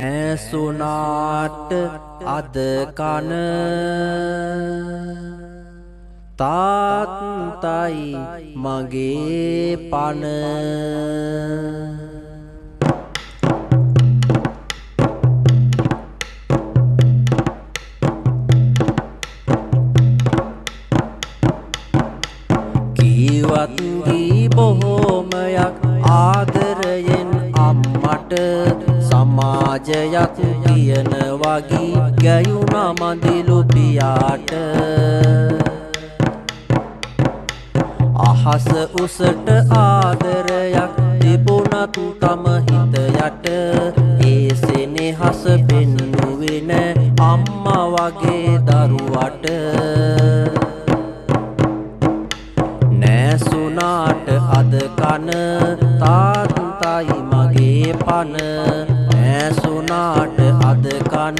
ඇසුනාට අද කන තාත්තයි මගේ පන කීවත් ගී බොහෝමයක් ආදරයෙන් අම්මට සමාජයක් කියන වගේ ගැයුණා මදිලු පියාට අහස උසට ආදරයක් තිබුණත් තම හිත යට ඒ සෙනෙහස පෙන්නුවේ නෑ අම්මා වගේ දරුවට නෑසුනාට අද කන තාත්තයි මගේ පන නෑසුනාට අද කන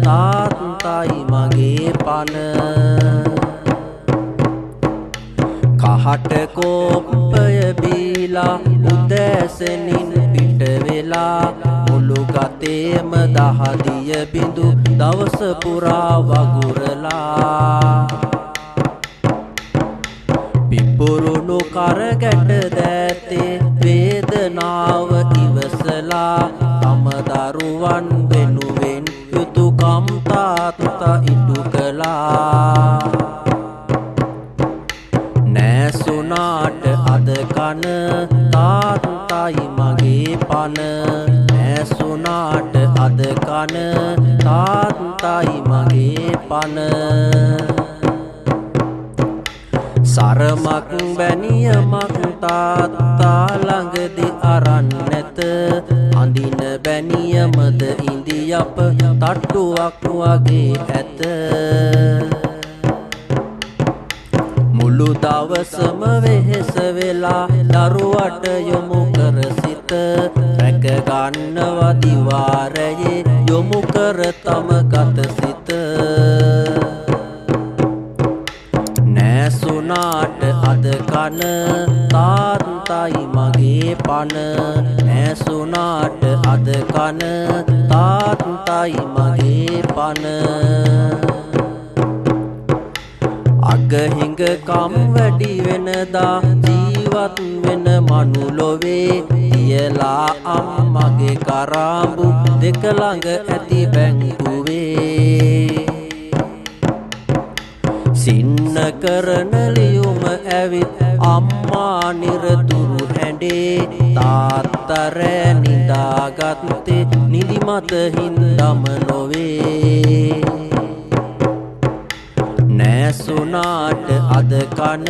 තාත්තයි මගේ පන කහට කෝප්පය බීලා උදෑසනින් පිට වෙලා මුළු ගතේම දහදිය බිඳු දවස පුරා වගුරලා පිපුරුණු කරගැට දෑතේ වේදනාව ඉවසලා තම දරුවන් වෙනුවෙන් යුතුකම් තාත්තා ඉටු කළා නෑසුනාට අද කන තාත්තයි මගේ පන නෑසුනාට අද කන තාත්තයි මගේ පන සරමක් බැනියමක් තාත්තා ළඟදි අරන් නැත අඳින බැනියමද ඉඳියප තට්ටුවක් වගේ ඇත මුළු දවසම වෙහෙස වෙලා දරුවට යොමු කර සිත රැක ගන්නවා දිවාරයේ යොමු කර තම ගත සිත නෑසුනාට අද කන තාත්තයි මගේ පන නෑසුනාට අද කන තාත්තයි මගේ පන අගහිඟ කම් වැඩි වෙනදා ජීවත් වෙන මනුලොවේ තියලා අම්මගේ කරාඹු දෙක ළඟ ඇති බැංකුවේ සින්න කරන ලියුම ඇවිත් අම්මා නිරතුරු හැඬේ තාත්තරෑ නිදාගත්තේ නිදිමත හින්දම නොවේ නෑසුනාට අද කන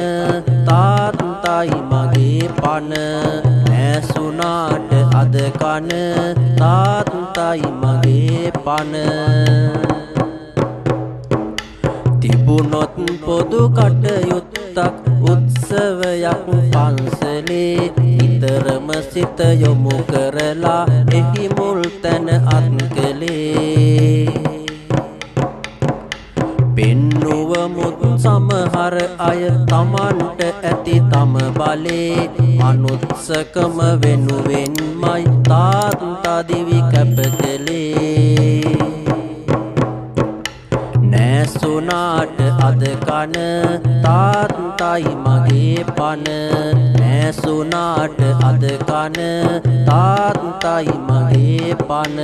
තාත්තයි මගේ පන නෑසුනාට අද කන තාත්තයි මගේ පන තිබුණොත් පොදු කටයුත්තක් උත්සවයක් පන්සලේ නිතරම සිත යොමු කරලා එහි මුල් තැන අත් කළේ පෙන්නුවමුත් සමහර අය තමන්ට ඇති තම බලේ මනුස්සකම වෙනුවෙන්මයි තාත්තා දිවි කැප කළේ නෑසුනාට අද කන තාත්තයි මගේ පන නෑසුනාට අද කන තාත්තයි මගේ පන